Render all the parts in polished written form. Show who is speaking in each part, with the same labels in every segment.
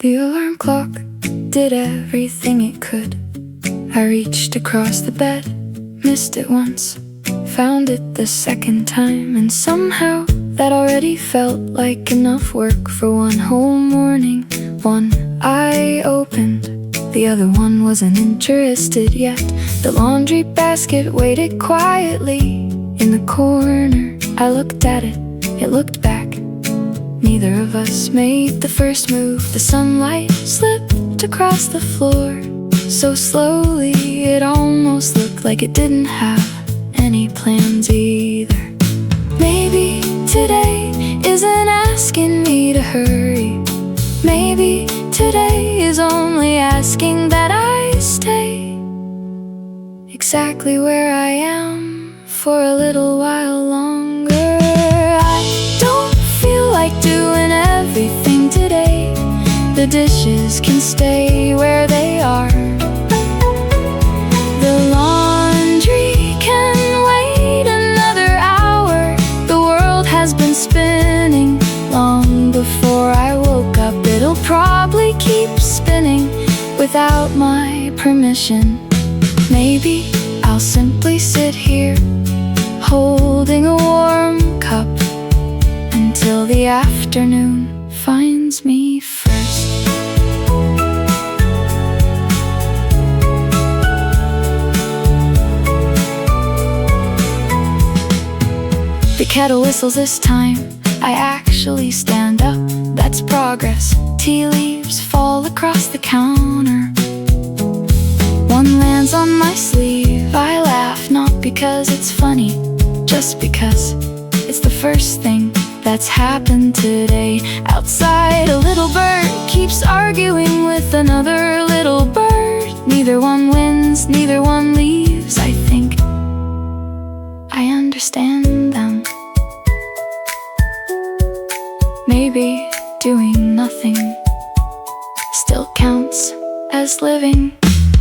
Speaker 1: The alarm clock did everything it could. I reached across the bed, missed it once, found it the second time, and somehow that already felt like enough work for one whole morning. One eye opened, the other one wasn't interested yet. The laundry basket waited quietly in the corner. I looked at it, it looked back. Neither of us made the first move. The sunlight slipped across the floor so slowly it almost looked like it didn't have any plans either. Maybe today isn't asking me to hurry. Maybe today is only asking that I stay exactly where I am for a little while longer. I don't feel like doing everything today. The dishes can stay where they are. The laundry can wait another hour. The world has been spinning long before I woke up. It'll probably keep spinning without my permission. Maybe I'll simply sit here holding a warm cup until the afternoon finds me first. The kettle whistles this time. I actually stand up. That's progress. Tea leaves fall across the counter. One lands on my sleeve. I laugh, not because it's funny, just because it's the first thing that's happened today. Outside, a little bird keeps arguing with another little bird. Neither one wins, neither one leaves. I think I understand them. Maybe doing nothing still counts as living.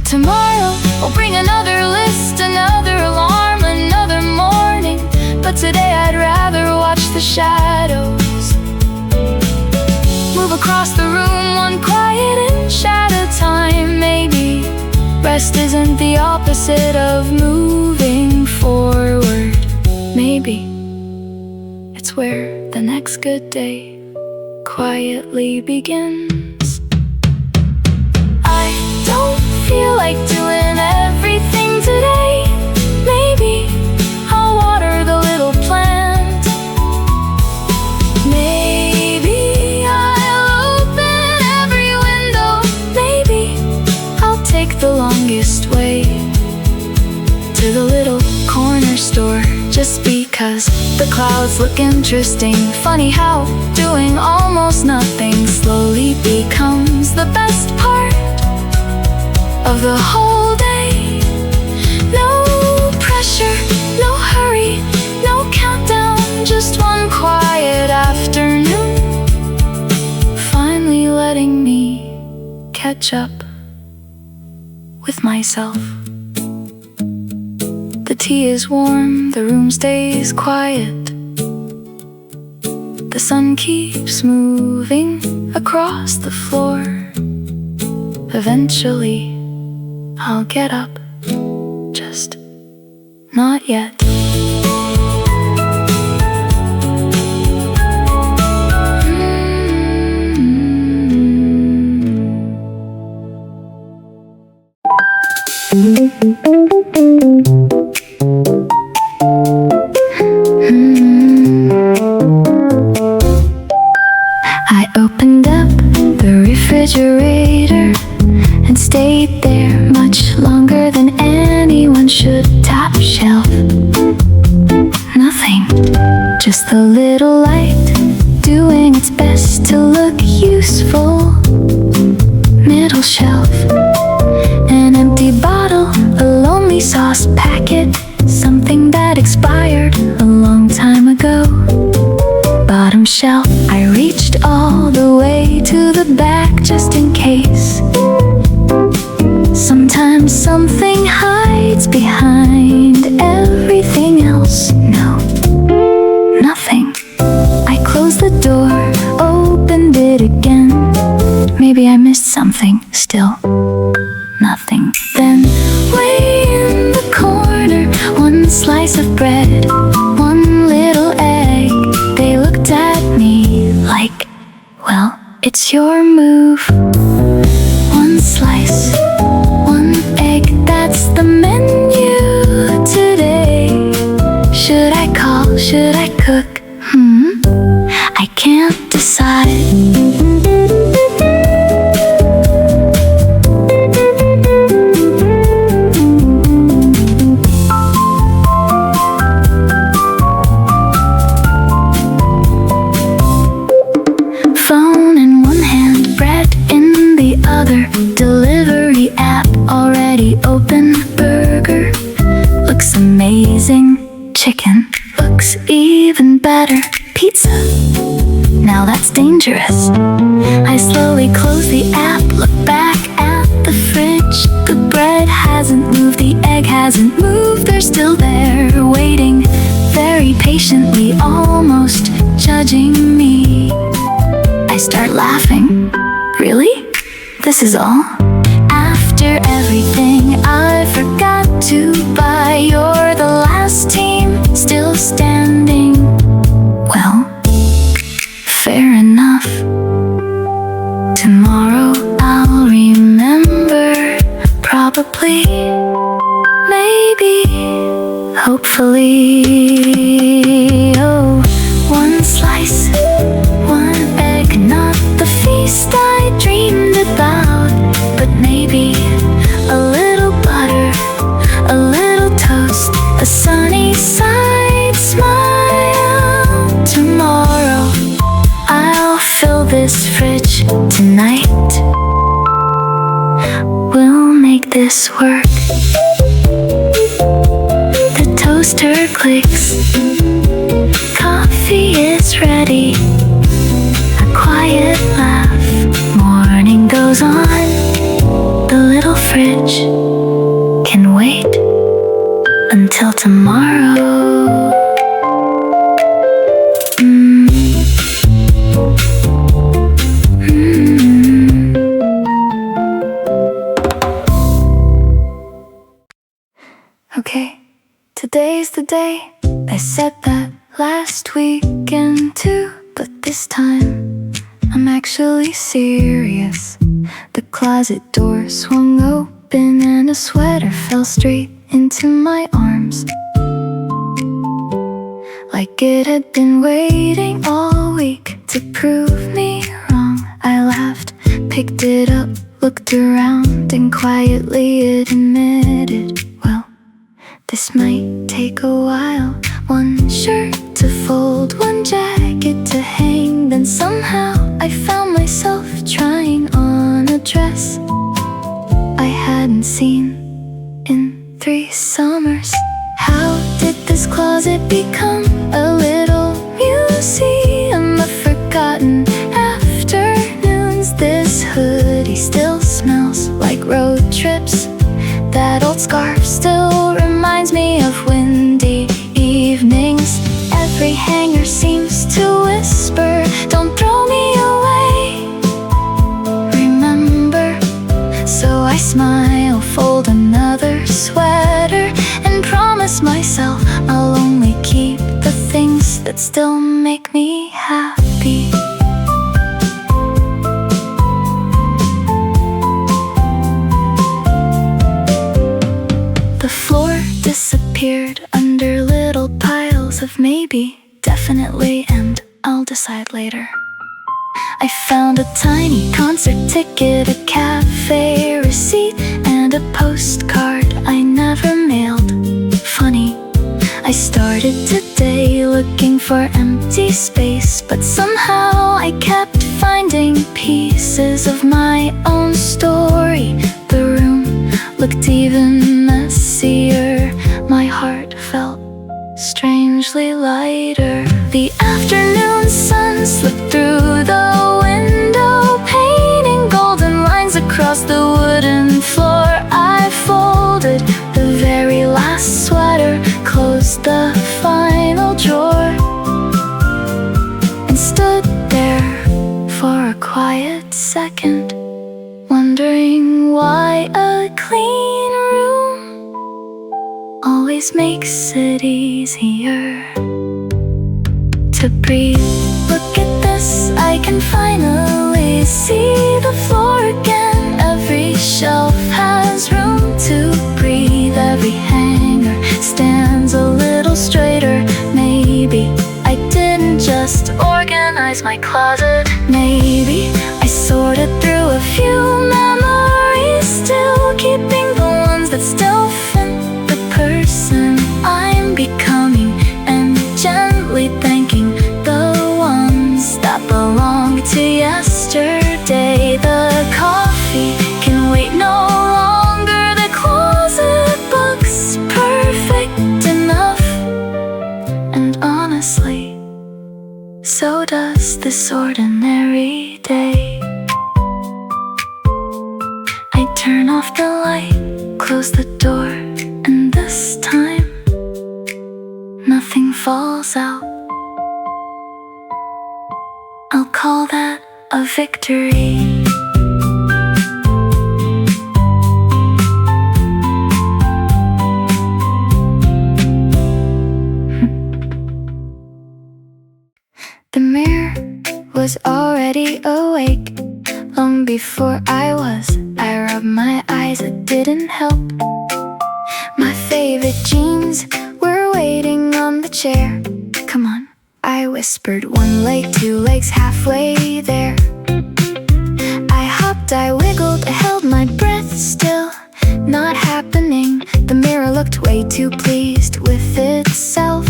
Speaker 1: Tomorrow I'll bring another list, another alarm, another morning. But today I'd rather watch the shadows move across the room, one quiet inch at a time. Maybe rest isn't the opposite of moving forward. Maybe it's where the next good day quietly begins. I don't feel like doing everything today. Maybe I'll water the little plant. Maybe I'll open every window. Maybe I'll take the longest way to the little corner store, just because the clouds look interesting. Funny how doing almost nothing slowly becomes the best part of the whole day. No pressure, no hurry, no countdown, just one quiet afternoon, finally letting me catch up with myself. The tea is warm, the room stays quiet. The sun keeps moving across the floor. Eventually I'll get up, just not yet. I opened up the refrigerator and stayed there much longer than anyone should. Top shelf, nothing, just the little light doing its best to look useful. Middle shelf, an empty bottle, a lonely sauce packet, something that expired a long time ago. Bottom shelf, I reached all the way to the back just in case. Sometimes something hides behind everything else. No, nothing. I closed the door, opened it again. Maybe I something, still nothing. Then way in the corner, one slice of bread, one little egg. They looked at me like, well, it's your move. One slice, one egg, that's the menu today. Should I call, should I cook? I can't decide. Phone in one hand, bread in the other. Delivery app already open. Burger looks amazing. Chicken looks even better. Pizza, now that's dangerous. I slowly close the app, look back at the fridge. The bread hasn't moved, the egg hasn't moved. They're still there, waiting very patiently, almost judging me. I start laughing. Really? This is all? After everything I forgot to buy, you're the last team still standing. Well, fair enough. Tomorrow I'll remember. Probably, maybe, hopefully. Oh, one slice, one egg, not the feast I dreamed about, but maybe a little butter, a little toast, a sunny side smile. Tomorrow I'll fill this fridge. Tonight we'll make this work. The toaster clicks, coffee is ready. A quiet laugh, morning goes on. The little fridge can wait until tomorrow. Okay, today's the day. I said that last weekend too, but this time I'm actually serious. The closet door swung open and a sweater fell straight into my arms, like it had been waiting all week to prove me wrong. I laughed, picked it up, looked around, and quietly admitted, well, this might take a while. One shirt to fold, one jacket to hang. Then somehow I found myself trying on a dress I hadn't seen in 3 summers. How did this closet become a little museum of forgotten afternoons? This hoodie still smells like road trips. That old scarf still reminds me of windy evenings. Every hanger seems to whisper, don't throw me away, remember? So I smile, fold another sweater, and promise myself I'll only keep the things that still make me happy. The floor disappeared under little piles of maybe, definitely, and I'll decide later. I found a tiny concert ticket, a cafe receipt, and a postcard I never mailed. Funny, I started today looking for empty space, but somehow I kept finding pieces of my own story. The room looked even messier. My heart felt strangely lighter. The afternoon sun slipped through the window, painting golden lines across the wooden floor. I folded the very last sweater, closed the final drawer, and stood there for a quiet second. noise makes it easier to breathe. Look at this, I can finally see the floor again. Every shelf has room to breathe. Every hanger stands a little straighter. Maybe I didn't just organize my closet. Maybe I sorted through a few memories, still keeping the ones that still fit the person I'm becoming, and gently thanking the ones that belong to yesterday. The coffee can wait no longer. The closet looks perfect enough, and honestly, so does this ordinary day. I turn off the light, close the door, and this time nothing falls out. I'll call that a victory. The mirror was already awake long before I was. I rubbed my eyes, it didn't help. My favorite jeans were waiting on the chair. Come on, I whispered, one leg, two legs, halfway there. I hopped, I wiggled, I held my breath, still not happening. The mirror looked way too pleased with itself.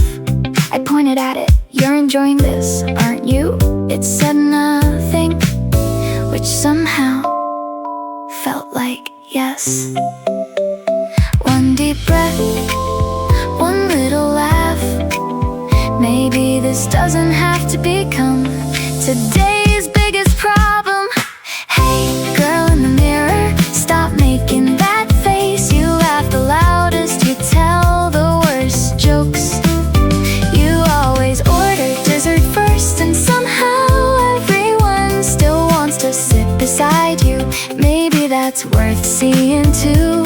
Speaker 1: I pointed at it, you're enjoying this, aren't you? It said nothing, which somehow felt like yes. One deep breath, one little laugh. Maybe this doesn't have to become today's biggest problem. Hey, girl in the mirror, stop making that face. You laugh the loudest, you tell the worst jokes. You always order dessert first, and somehow everyone still wants to sit beside you. Maybe that's worth seeing too.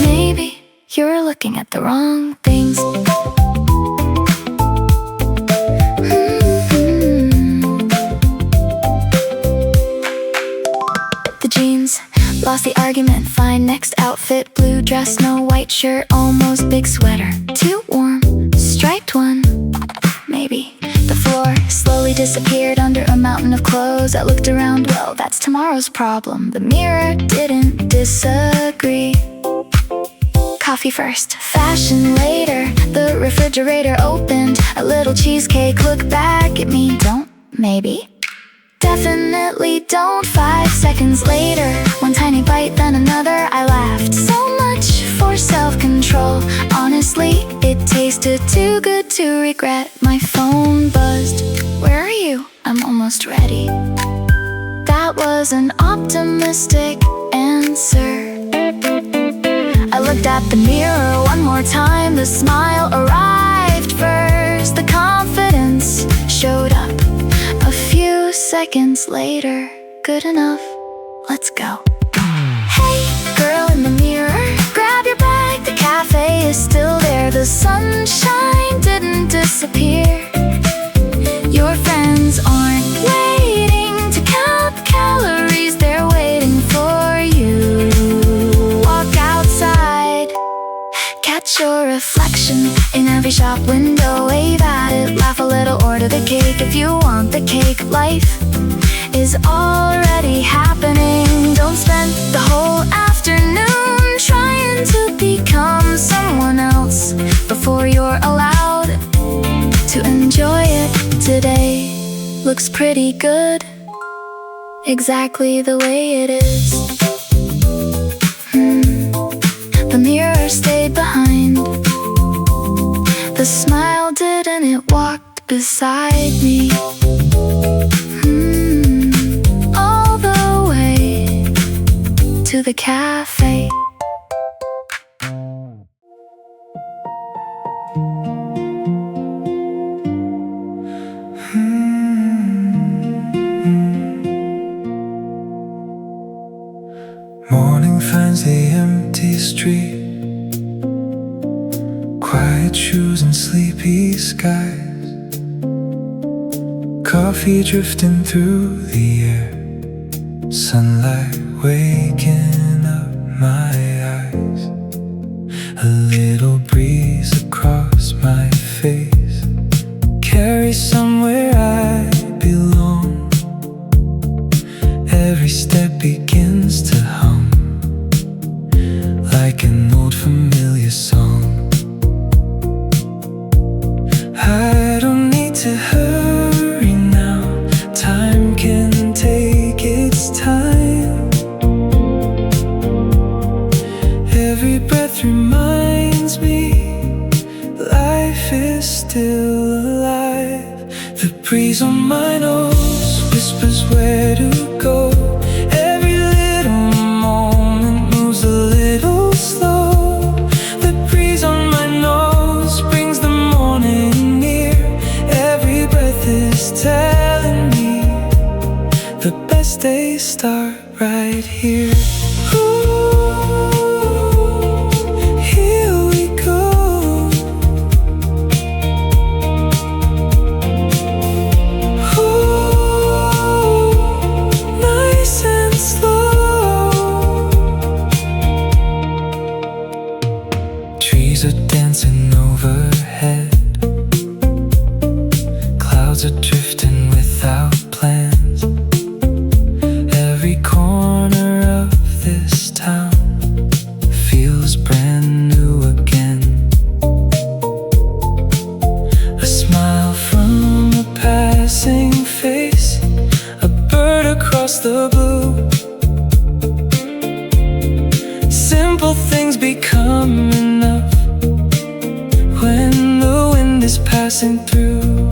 Speaker 1: Maybe you're looking at the wrong things. The jeans, lost the argument, fine. Next outfit, blue dress, no white shirt, almost big sweater. Too warm, striped one, maybe. The floor slowly disappeared under a mountain of clothes. I looked around, well, that's tomorrow's problem. The mirror didn't disagree. Coffee first, fashion later. The refrigerator opened, a little cheesecake. Look back at me, don't, maybe. Definitely don't. 5 seconds later, one tiny bite, then another. I laughed, so much for self-control. Honestly, it tasted too good to regret. My phone buzzed. Where are you? I'm almost ready. That was an optimistic answer. I looked at the mirror one more time. The smile arrived first. The confidence showed up a few seconds later. Good enough, let's go. Hey, girl in the mirror, grab your bag. The cafe is still there. The sunshine didn't disappear. Your friends aren't waiting to count calories. They're waiting for you. Walk outside, catch your reflection in every shop window. Wave at it, laugh a little, order the cake if you want the cake. Life is already happening. Don't spend the whole afternoon trying to become someone else before you're allowed to enjoy it. Today looks pretty good, exactly the way it is. The mirror stayed behind. The smile didn't, it walked beside me. All the way to the cafe.
Speaker 2: Morning finds the empty street. Quiet shoes and sleepy skies, coffee drifting through the air, sunlight waking up my eyes, a little breeze across my face, carry somewhere I belong. Every step begins to hum like an old familiar song. I don't need to hurry now, time can take its time. Every breath reminds me life is still alive. The breeze on my nose whispers where to go. Every little moment moves a little slow. The breeze on my nose brings the morning near. Every breath is telling me the best days start right here. Trees are dancing overhead, clouds are drifting without plans. Every corner of this town feels brand new again. A smile from a passing face, a bird across the blue. Simple things become enough when the wind is passing through.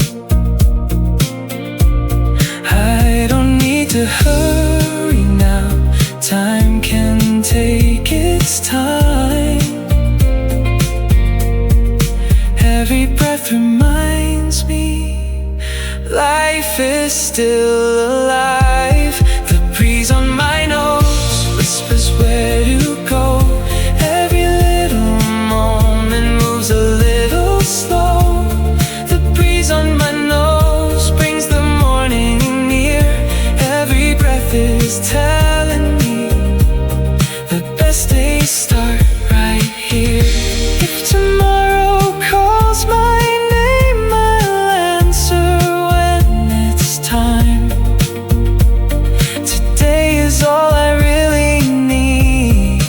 Speaker 2: I don't need to hurry now, time can take its time. Every breath reminds me life is still alive. The breeze on my nose whispers where to go. Every little moment moves a little slow. The breeze on my nose brings the morning near. Every breath is telling me the best days start right here. If tomorrow calls my name, I'll answer when it's time. Today is all I really need,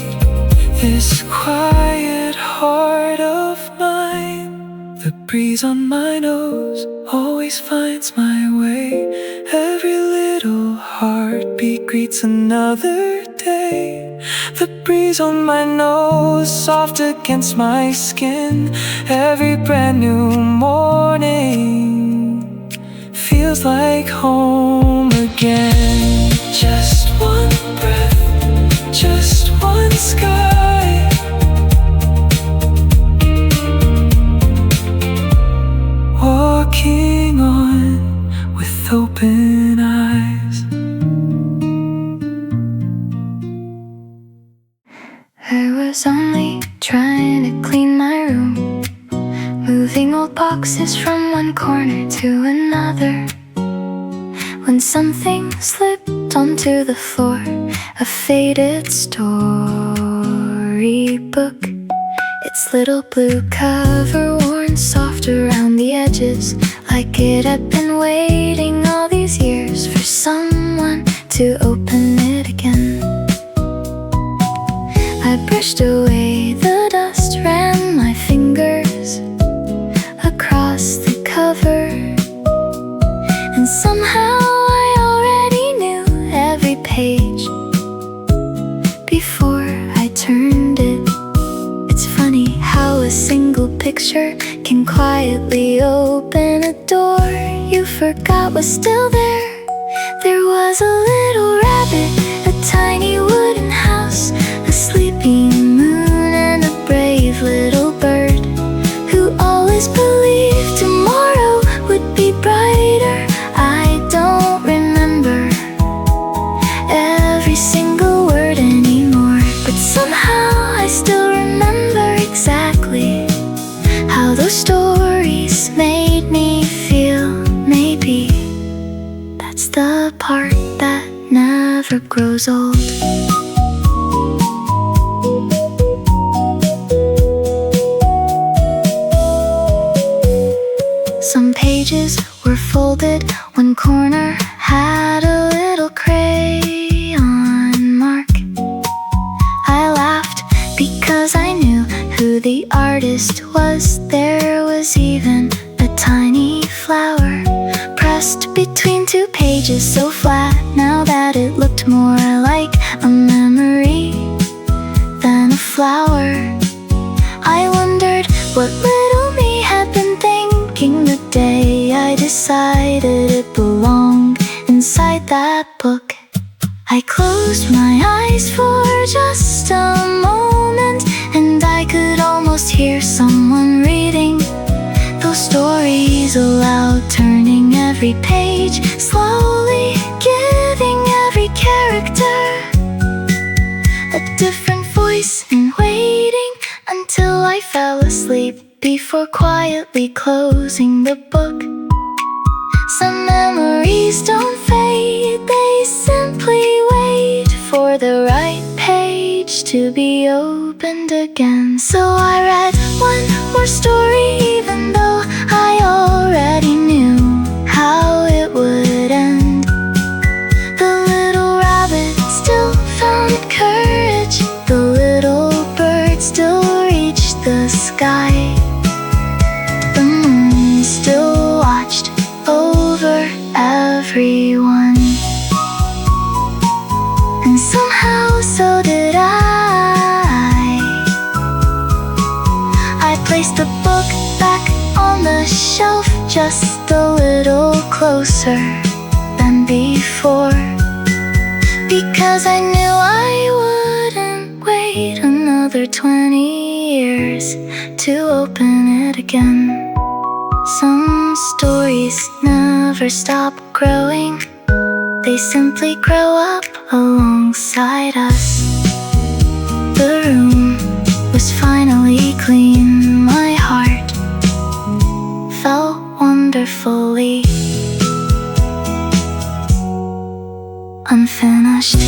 Speaker 2: this quiet heart of mine. The breeze on my nose always finds my way. Every little heartbeat greets another day. The breeze on my nose, soft against my skin. Every brand new morning feels like home again. Just one breath, just one sky, walking on with open eyes.
Speaker 1: I was only trying to clean my room, moving old boxes from one corner to another, when something slipped onto the floor, a faded storybook. Its little blue cover worn soft around the edges, like it had been waiting all these years for someone to open it again. I brushed away the dust, ran my fingers across the cover, and somehow I already knew every page before I turned it. It's funny how a single picture can quietly open a door you forgot was still there. There was a little rabbit, a tiny wooden house, a sleeping moon, and a brave little bird who always believed tomorrow would be brighter. I don't remember every single word anymore, but somehow I still remember exactly how never grows old. Some pages were folded, one corner had a little crayon mark. I laughed because I knew who the artist was. There was even a tiny flower pressed between two pages, so flat now that it looked more like a memory than a flower. I wondered what little me had been thinking the day I decided it belonged inside that book. I closed my eyes for just a moment, and I could almost hear someone reading those stories aloud, turning every page slowly, giving every character a different voice, and waiting until I fell asleep before quietly closing the book. Some memories don't fade, they simply wait for the right page to be opened again. So I read one more story, even though I already knew how it would end. The little rabbit still found courage, the little bird still reached the sky, the moon still watched over everyone, and somehow so did I placed the book back on the shelf just a little closer than before, because I knew I wouldn't wait another 20 years to open it again. Some stories never stop growing, they simply grow up alongside us. The room was finally clean, my heart felt wonderfully unfinished.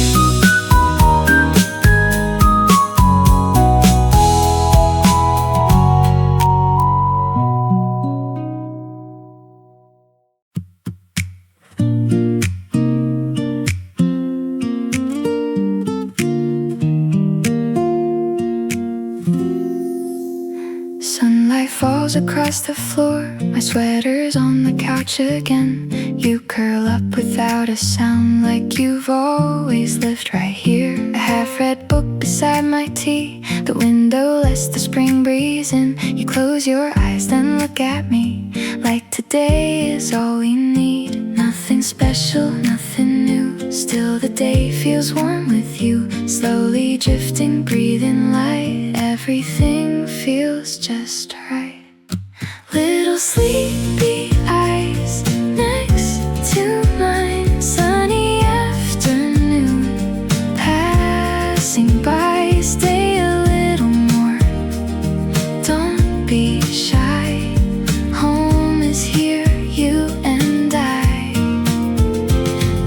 Speaker 1: Sunlight falls across the floor, my sweater's on the couch again. You curl up without a sound, like you've always lived right here. A half-read book beside my tea, the window lets the spring breeze in. You close your eyes, then look at me, like today is all we need. Nothing special, nothing new, still the day feels warm with you. Slowly drifting, breathing light, everything feels just right. Little sleepy eyes next to mine, sunny afternoon passing by. Stay a little more, don't be shy, home is here, you and I.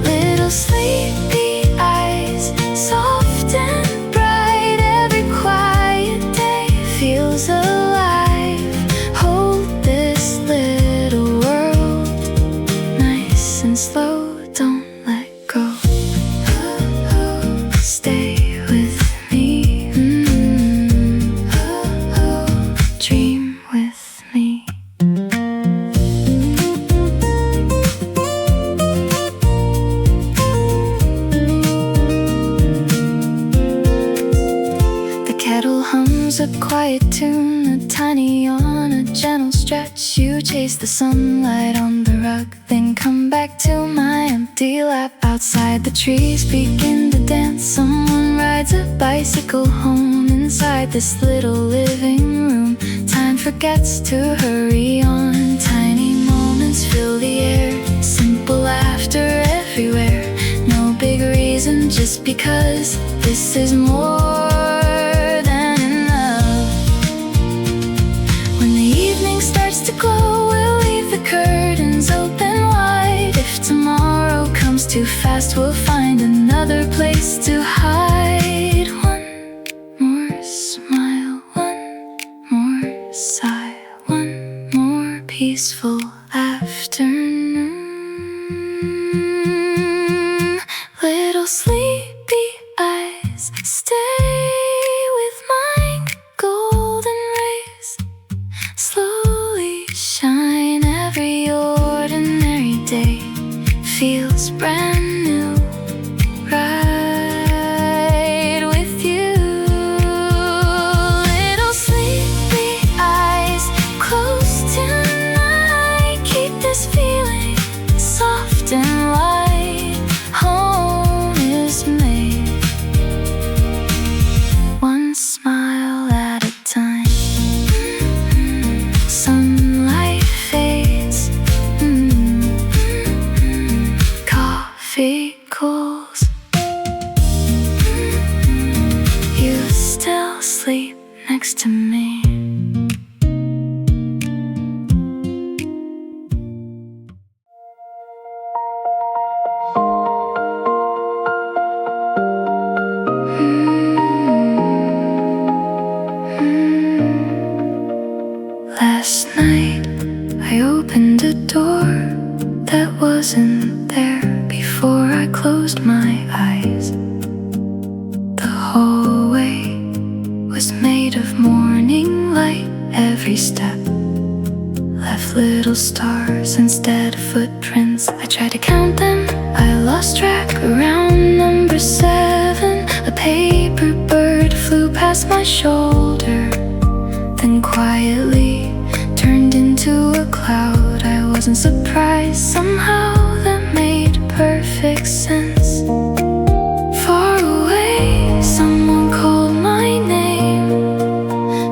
Speaker 1: Little sleepy eyes, soft and bright, every quiet day feels alive. Hold this little world nice and slow, don't let go. Stay with me, dream with me. The kettle hums a quiet tune, a tiny yawn, a gentle stretch. You chase the sunlight on the rug, then come back to my empty lap. Outside the trees begin to dance, someone rides a bicycle home. Inside this little living room, time forgets to hurry on. Tiny moments fill the air, simple laughter everywhere. No big reason, just because this is more than enough. When the evening starts to glow, we'll leave the curtains open wide. If tomorrow comes too fast, we'll find another another place to hide. One more smile, one more sigh, one more peaceful afternoon. Little sleepy eyes, stay with mine. Golden rays slowly shine. Every ordinary day feels brand new, right with you. Little sleepy eyes, close tonight. Keep this feeling soft and light. Home is made, one smile at a time. Sunlight fades, coffee cools. You still sleep next to me. Last night I opened a door that wasn't there before I closed my eyes. The hallway was made of morning light. Every step left little stars instead of footprints. I tried to count them, I lost track. Around number 7, a paper bird flew past my shoulder, then quietly turned into a cloud. I wasn't surprised, somehow that made perfect sense. Far away, someone called my name,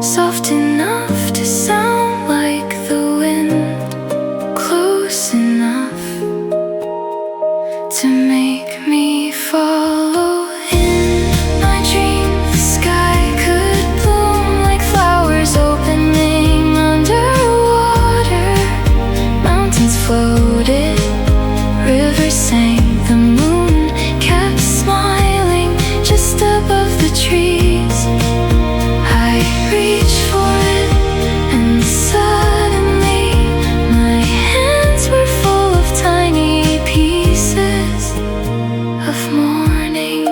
Speaker 1: soft enough to sound like the wind, close enough to make me follow. In my dream, the sky could bloom like flowers opening underwater. Mountains floated, rivers sang, the moon kept smiling just above the trees. I reached for it, and suddenly my hands were full of tiny pieces of morning.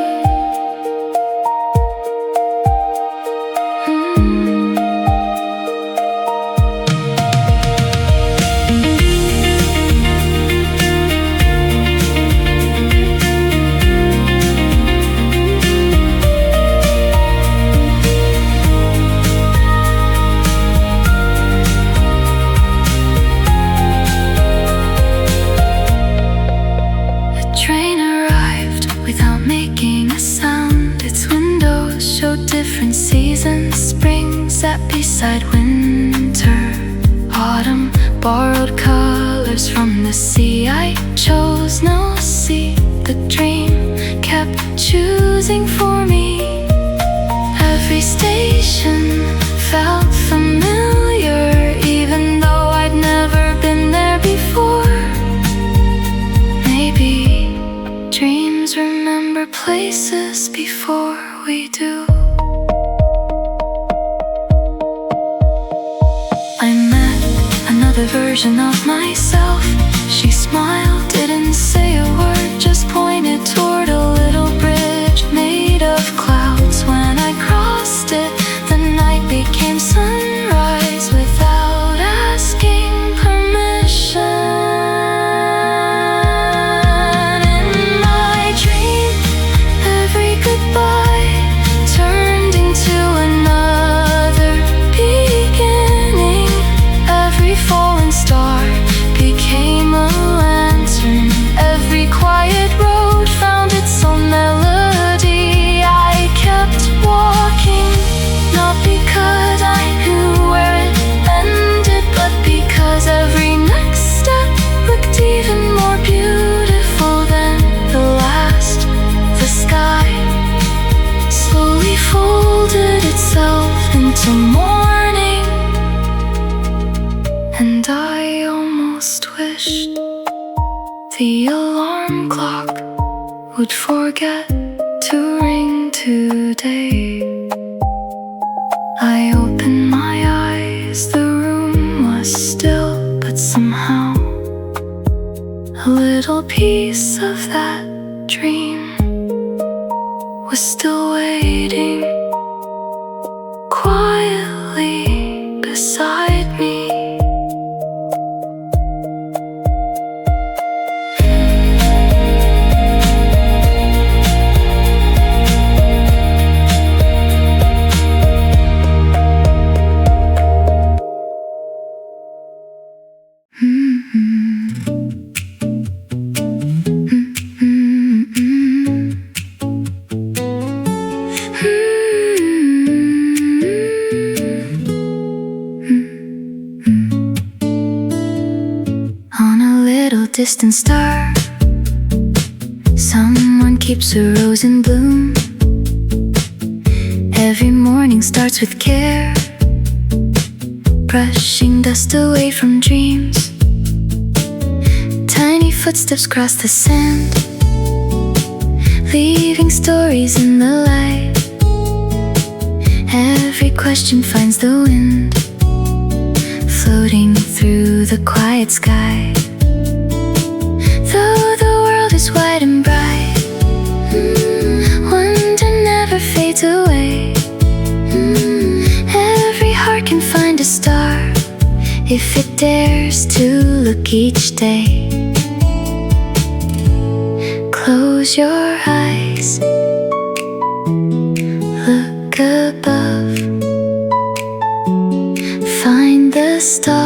Speaker 1: The train arrived without making a sound. Its windows showed different seasons. Spring sat beside winter. Autumn borrowed colors from the sea. I chose no sea. The dream kept choosing for me. Every station felt familiar, even though I'd never been there before. Maybe dreams remember places before we do. I met another version of myself. She smiled, didn't say a word, just pointed toward a little bridge made of clouds. When I crossed it, the night became sunrise without asking permission. In my dream, every goodbye turned into another beginning. Every fallen star became a lantern. Every quiet road found its own melody. I kept walking, not because I knew where it ended, but because every next step looked even more beautiful than the last. The sky slowly folded itself into morning, and I almost wished the alarm clock would forget to ring today. I opened my eyes, the room was still, but somehow a little piece of that dream was still waiting quietly beside me. On a little distant star, someone keeps a rose in bloom. Every morning starts with care, brushing dust away from dreams. Tiny footsteps cross the sand, leaving stories in the light. Every question finds the wind, floating through the quiet sky. Though the world is wide and bright, wonder never fades away. Every heart can find a star if it dares to look each day. Close your eyes, look above, find the star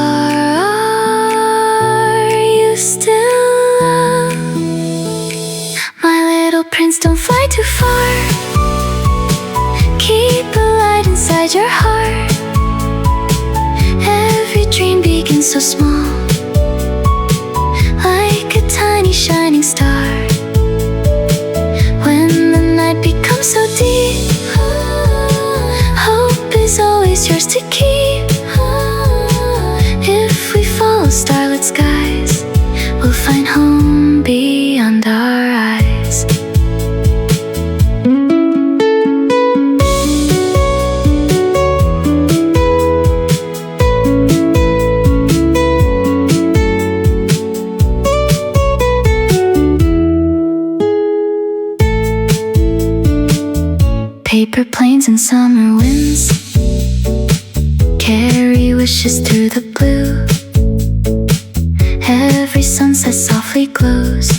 Speaker 1: you still love. My little prince, don't fly too far, keep a light inside your heart. Every dream begins so small, like a tiny shining star. When the night becomes so deep, hope is always yours to keep. If we follow starlit skies, we'll find home beyond our eyes. Paper planes and summer winds carry wishes through the blue. Every sunset softly glows,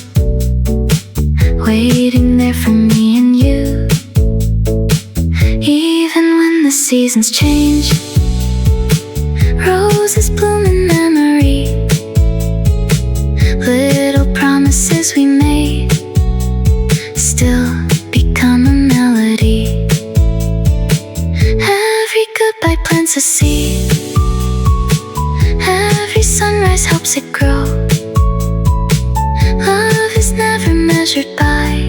Speaker 1: waiting there for me and you. Even when the seasons change, roses bloom in memory. Little promises we made still become a melody. Every goodbye plants a seed, every sunrise helps it grow. Love is never measured by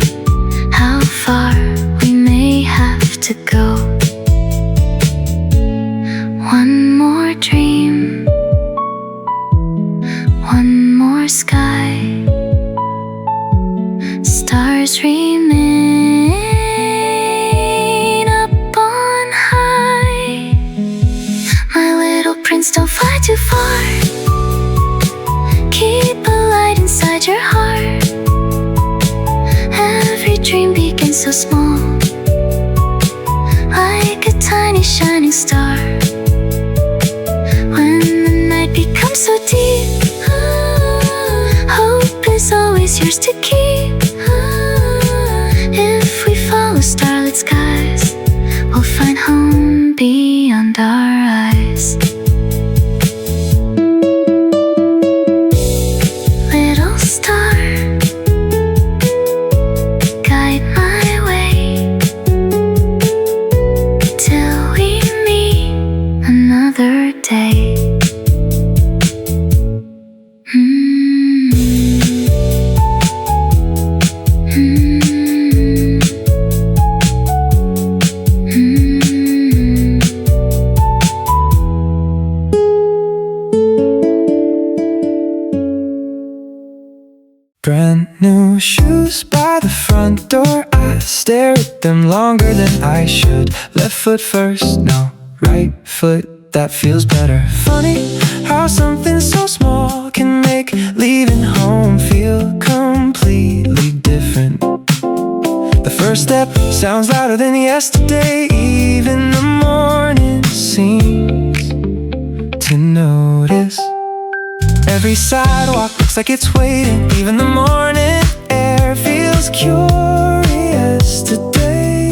Speaker 1: how far we may have to go. One more dream, one more sky, stars remain up on high. My little prince, don't fly too far, keep a light inside your heart. Every dream begins so small, like a tiny shining star. When the night becomes so deep, hope is always yours to keep. If we follow starlit skies, we'll find home beyond our eyes. Little star, guide my way till we meet
Speaker 2: stare at them longer than I should. Left foot first, now right foot, that feels better. Funny how something so small can make leaving home feel completely different. The first step sounds louder than yesterday. Even the morning seems to notice. Every sidewalk looks like it's waiting. Even the morning air feels curious today.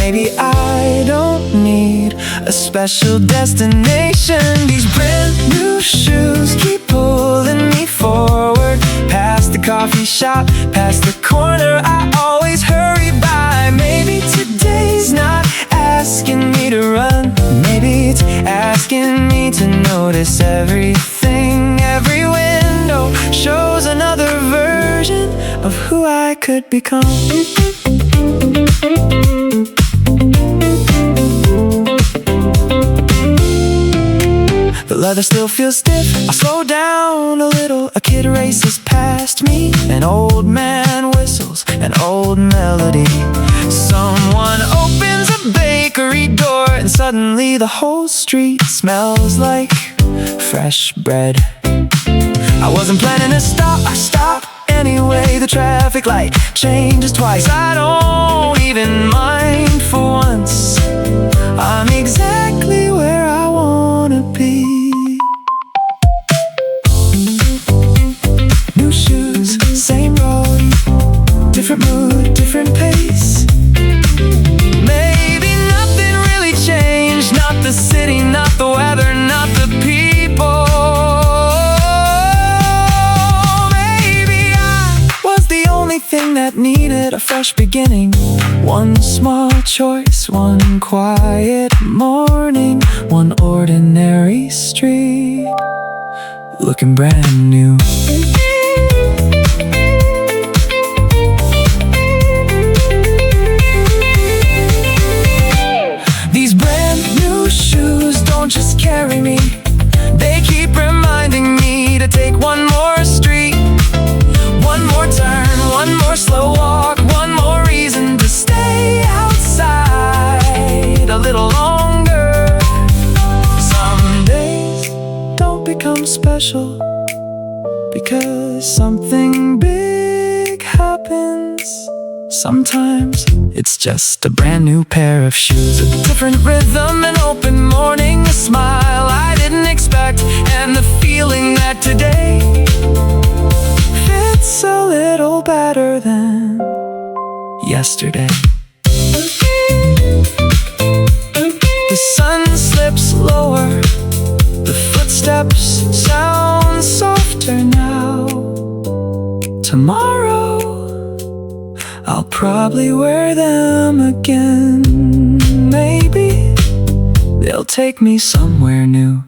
Speaker 2: Maybe I don't need a special destination. These brand new shoes keep pulling me forward. Past the coffee shop, past the corner I always hurry by. Maybe today's not asking me to run. Maybe it's asking me to notice everything. Every window shows another version of who I could become. The leather still feels stiff. I slow down a little. A kid races past me. An old man whistles an old melody. Someone opens a bakery door, and suddenly the whole street smells like fresh bread. I wasn't planning to stop. I stopped anyway. The traffic light changes twice. I don't even mind for once. I'm exactly where I wanna be. New shoes, same road, different mood, different pace. Maybe nothing really changed. Not the city, not the weather, not the people. Maybe I was the only thing that needed a fresh beginning. One small choice, one quiet morning, one ordinary street, looking brand new. These brand new shoes don't just carry me, they keep reminding me to take one more street, one more turn, one more slow walk, one more reason to stay outside a little longer. Some days don't become special because something big happens. Sometimes it's just a brand new pair of shoes, a different rhythm, an open morning, a smile I didn't expect, and the feeling that today fits a little better than yesterday. The sun slips lower, the footsteps sound softer now. Tomorrow I'll probably wear them again. Maybe they'll take me somewhere new.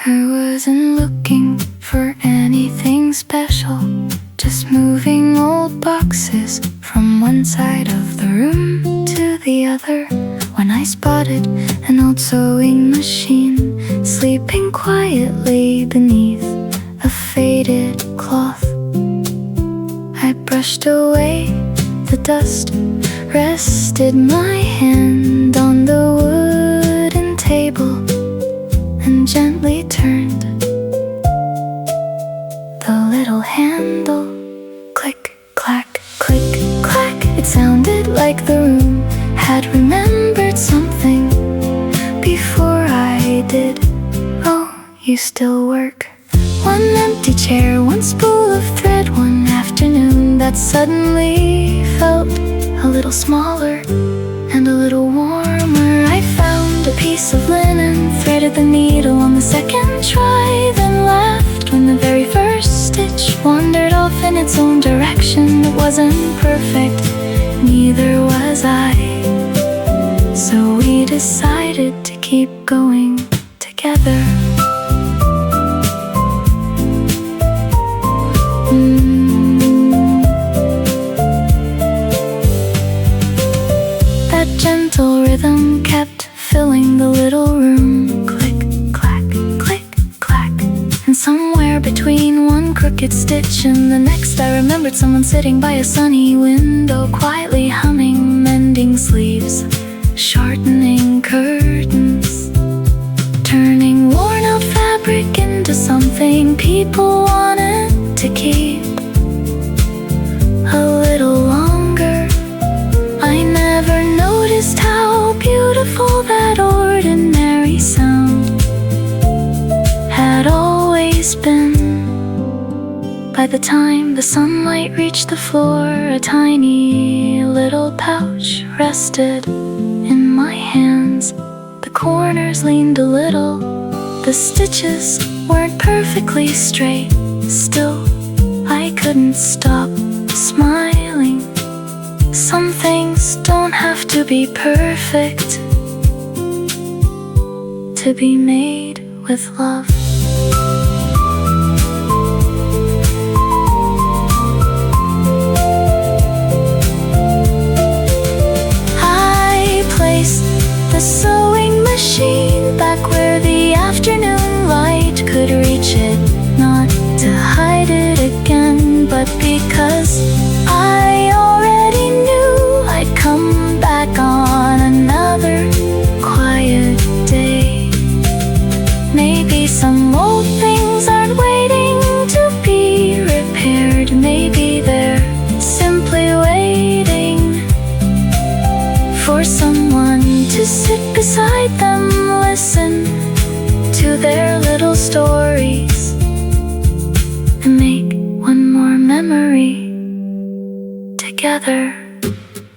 Speaker 1: I wasn't looking for anything special, just moving old boxes from one side of the room to the other, when I spotted an old sewing machine sleeping quietly beneath a faded cloth. I brushed away the dust, rested my hand on the wooden table, and gently turned the little handle. Click, clack, click, clack. It sounded like the room had remembered something before I did. Oh, you still work? One empty chair, one spool of thread, one afternoon that suddenly felt a little smaller and a little warmer. I found a piece of linen, threaded the needle on the second try, then laughed when the very first stitch wandered off in its own direction. It wasn't perfect, neither was I, so we decided to keep going together. That gentle rhythm kept filling the little room. Click, clack, click, clack. somewhere between one crooked stitch and the next, I remembered someone sitting by a sunny window, quietly humming, mending sleeves, shortening curtains, turning worn-out fabric into something people wanted to keep a little longer. I never noticed how beautiful that ordinary sound had always been. By the time the sunlight reached the floor, a tiny little pouch rested in my hands. The corners leaned a little, the stitches weren't perfectly straight. Still, I couldn't stop smiling. Some things don't have to be perfect to be made with love. I placed the sewing machine back where the afternoon light could reach it, not to hide it again, but because I already knew I'd come back on another quiet day. Maybe some old things aren't waiting to be repaired. Maybe they're simply waiting for someone to sit beside them, listen to their little stories, and make one more memory together.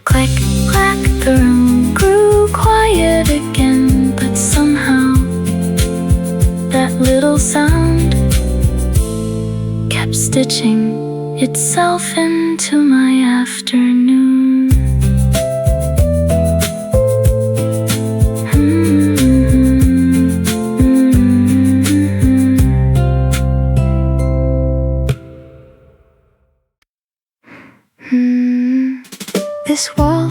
Speaker 1: Click, clack, the room grew quiet again, but somehow that little sound kept stitching itself into my afternoon. This wall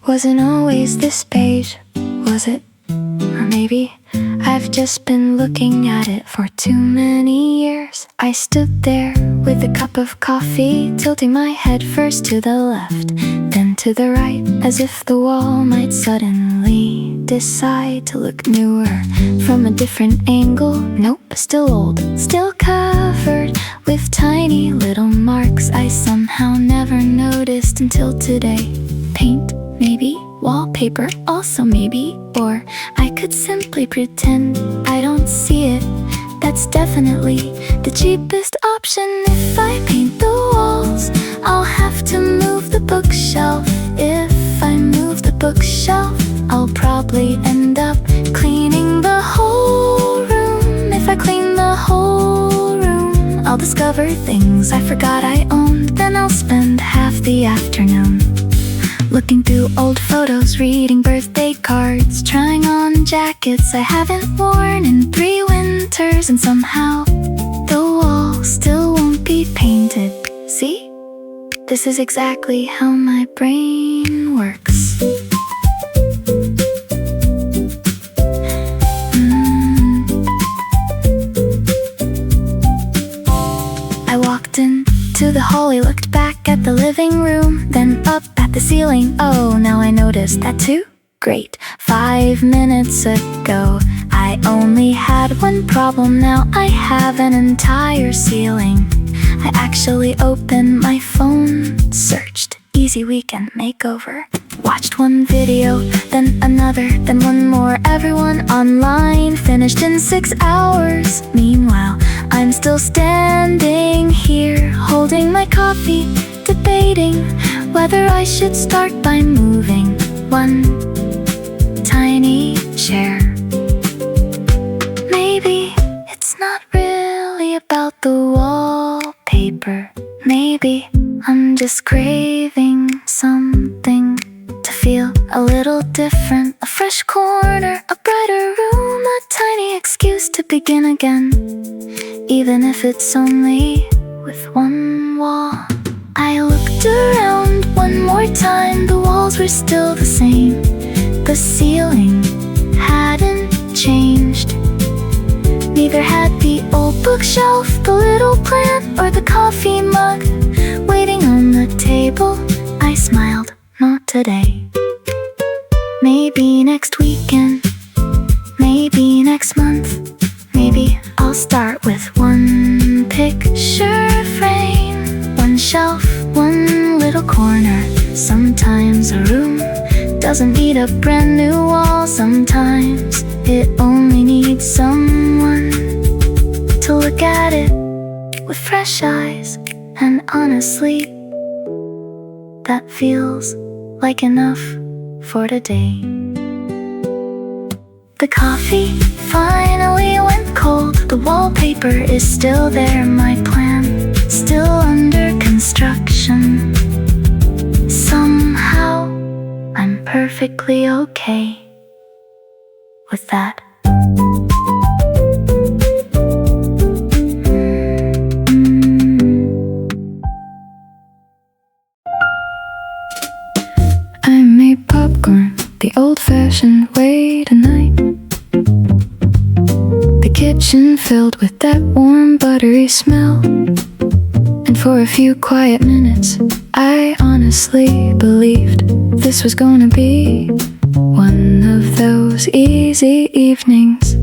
Speaker 1: wasn't always this page, was it? Or maybe I've just been looking at it for too many years. I stood there with a cup of coffee, tilting my head first to the left, then to the right, as if the wall might suddenly decide to look newer from a different angle. Nope, still old, still covered with tiny little marks I somehow never noticed until today. Paint, maybe. Wallpaper, also maybe. Or I could simply pretend I don't see it. That's definitely the cheapest option. If I paint the walls, I'll have to move the bookshelf. If I move the bookshelf, I'll probably end up cleaning the whole room. If I clean the whole room, I'll discover things I forgot I owned. Then I'll spend half the afternoon looking through old photos, reading birthday cards, trying on jackets I haven't worn in 3 winters, and somehow the wall still won't be painted. See? This is exactly how my brain works. I walked into the hallway, looked back at the living room, then up at the ceiling. Oh, now I noticed that too? Great. 5 minutes ago I only had one problem, now I have an entire ceiling. I actually opened my phone, searched easy weekend makeover, watched one video, then another, then one more. Everyone online finished in 6 hours. Meanwhile, I'm still standing here, holding my coffee, debating whether I should start by moving one tiny chair. Maybe it's not really about the wallpaper. Maybe I'm just craving something to feel a little different. A fresh corner, a brighter room, a tiny excuse to begin again, even if it's only with one wall. I looked around one more time, the walls were still the same. The ceiling hadn't changed, neither had the old bookshelf, the little plant, or the coffee mug waiting on the table. I smiled, not today. Maybe next weekend, maybe next month. Maybe I'll start with one picture frame, one shelf, one little corner. Sometimes a room doesn't need a brand new wall. Sometimes it only needs someone to look at it with fresh eyes. And honestly, that feels like enough for today. The coffee finally went cold. The wallpaper is still there. My plan still under construction. Somehow I'm perfectly okay with that. I made popcorn the old-fashioned way tonight. The kitchen filled with that warm, buttery smell. And for a few quiet minutes, I honestly believed this was gonna be one of those easy evenings.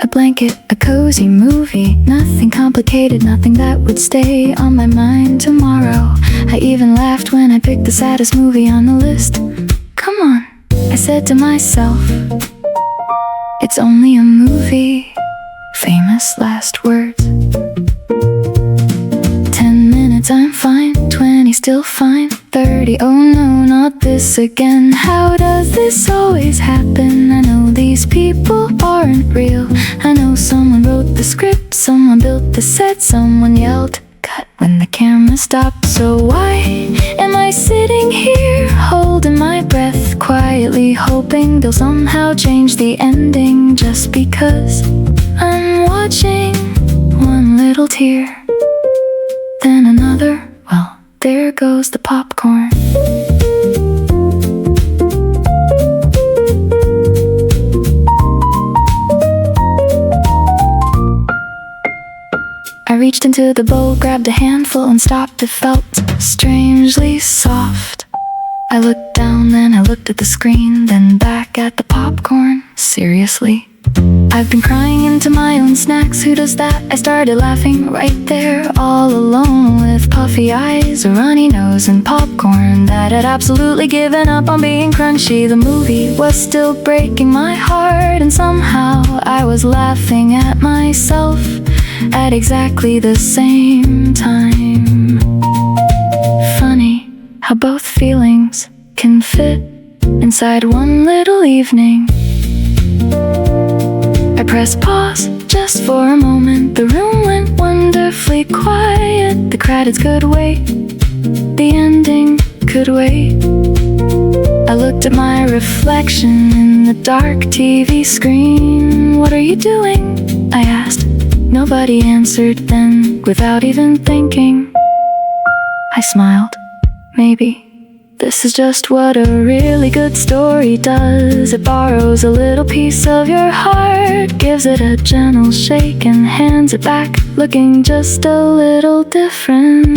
Speaker 1: A blanket, a cozy movie, nothing complicated, nothing that would stay on my mind tomorrow. I even laughed when I picked the saddest movie on the list. Come on, I said to myself, it's only a movie. Famous last words. 10 minutes, I'm fine. 20, still fine. 30, oh no, not this again. How does this always happen? I know these people aren't real. I know someone wrote the script, someone built the set, someone yelled cut when the camera stopped. So why am I sitting here holding my breath, quietly hoping they'll somehow change the ending? Just because I'm watching one little tear, then another. Well, there goes the popcorn. I reached into the bowl, grabbed a handful and stopped. It felt strangely soft. I looked down, then I looked at the screen, then back at the popcorn. Seriously? I've been crying into my own snacks, who does that? I started laughing right there, all alone, with puffy eyes, a runny nose, and popcorn that had absolutely given up on being crunchy. The movie was still breaking my heart, and somehow I was laughing at myself at exactly the same time. Funny how both feelings can fit inside one little evening. I pressed pause just for a moment. The room went wonderfully quiet. The credits could wait, the ending could wait. I looked at my reflection in the dark TV screen. What are you doing? I asked. Nobody answered. Then, without even thinking, I smiled. Maybe this is just what a really good story does. It borrows a little piece of your heart, gives it a gentle shake, and hands it back, looking just a little different.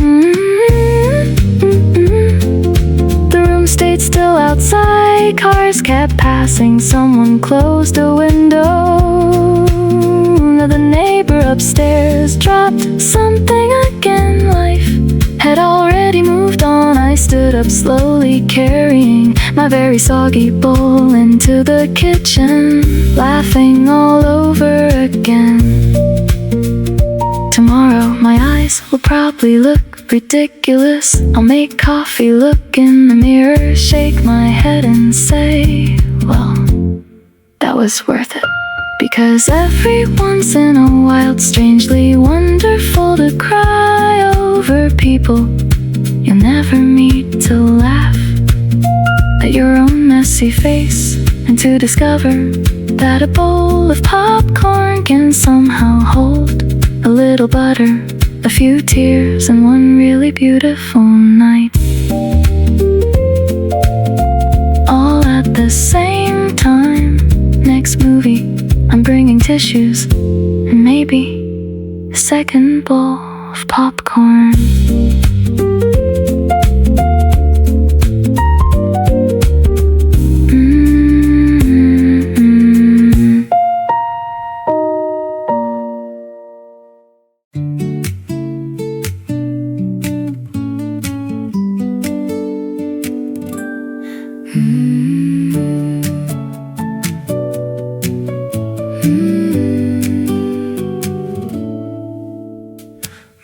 Speaker 1: The room stayed still outside. Cars kept passing. Someone closed a window. The neighbor upstairs dropped something again. Life had already moved on. I stood up slowly, carrying my very soggy bowl into the kitchen, laughing all over again. Tomorrow my eyes will probably look ridiculous. I'll make coffee, look in the mirror, shake my head and say, well, that was worth it. Because every once in a while it's strangely wonderful to cry over people you'll never meet, to laugh at your own messy face, and to discover that a bowl of popcorn can somehow hold a little butter, a few tears, and one really beautiful night, all at the same time. Next movie, I'm bringing tissues and maybe a second bowl of popcorn.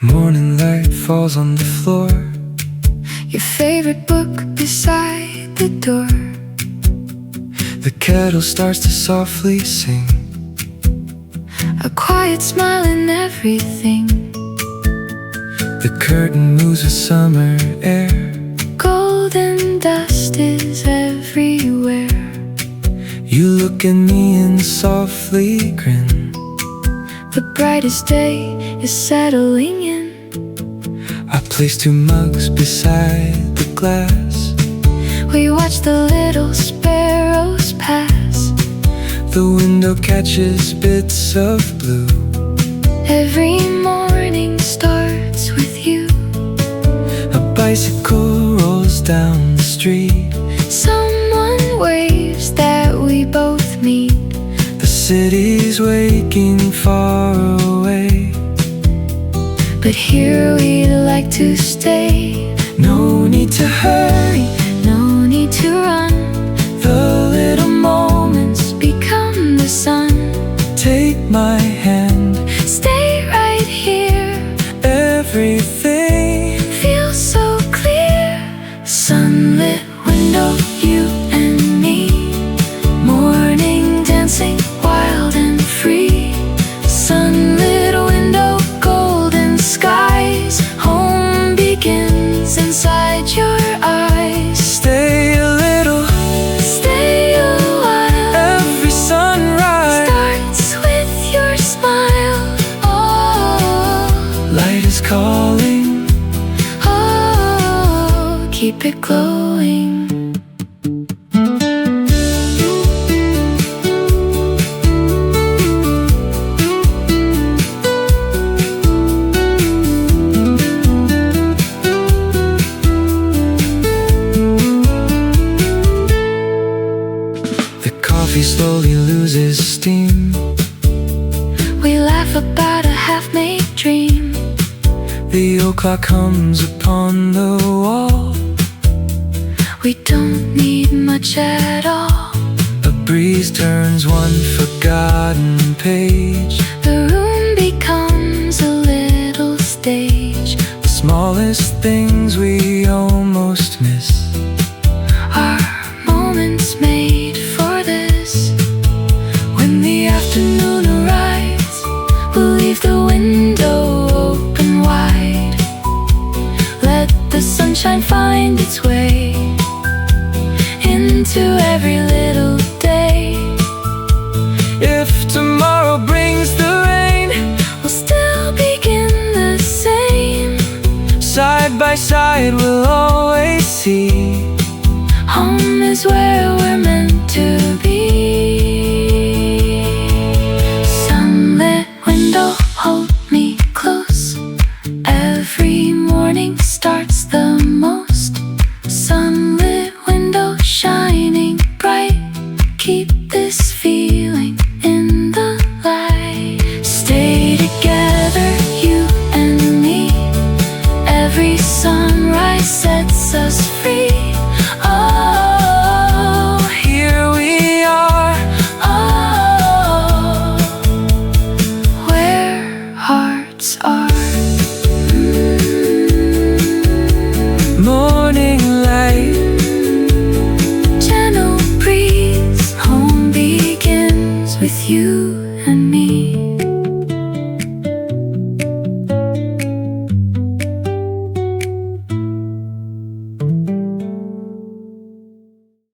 Speaker 2: Morning light falls on the floor.
Speaker 1: Your favorite book beside the door.
Speaker 2: The kettle starts to softly sing.
Speaker 1: A quiet smile in everything.
Speaker 2: The curtain moves with summer air.
Speaker 1: Golden dust is everywhere.
Speaker 2: You look at me and softly grin.
Speaker 1: The brightest day is settling in.
Speaker 2: I place 2 mugs beside the glass.
Speaker 1: We watch the little sparrows pass.
Speaker 2: The window catches bits of blue.
Speaker 1: Every morning starts with you.
Speaker 2: A bicycle rolls down the street.
Speaker 1: Someone waves that we both meet.
Speaker 2: The city's waking far away,
Speaker 1: but here we'd like to stay.
Speaker 2: No need to hurry,
Speaker 1: No need to run.
Speaker 2: the little moments
Speaker 1: Become the sun.
Speaker 2: take my hand.
Speaker 1: Stay right here.
Speaker 2: Everything
Speaker 1: Feels so clear. Sunlit window, you and me. Morning dancing, wild and free. Sunlit window, golden skies. Home begins inside your eyes.
Speaker 2: stay a little.
Speaker 1: Stay a while.
Speaker 2: Every sunrise
Speaker 1: Starts with your smile. Oh,
Speaker 2: light is calling.
Speaker 1: oh, keep it glowing.
Speaker 2: The coffee slowly loses steam.
Speaker 1: We laugh about a half-made dream.
Speaker 2: The old clock hums upon the wall.
Speaker 1: We don't need much at all.
Speaker 2: A breeze turns one forgotten page.
Speaker 1: The room becomes a little stage.
Speaker 2: The smallest things we almost miss.
Speaker 1: Our moments made for this. When the afternoon arrives, we'll leave the window open wide. Let the sunshine find its way into every little day.
Speaker 2: If tomorrow brings the rain,
Speaker 1: We'll still begin the same.
Speaker 2: side by side we'll always see.
Speaker 1: Home is where we're meant to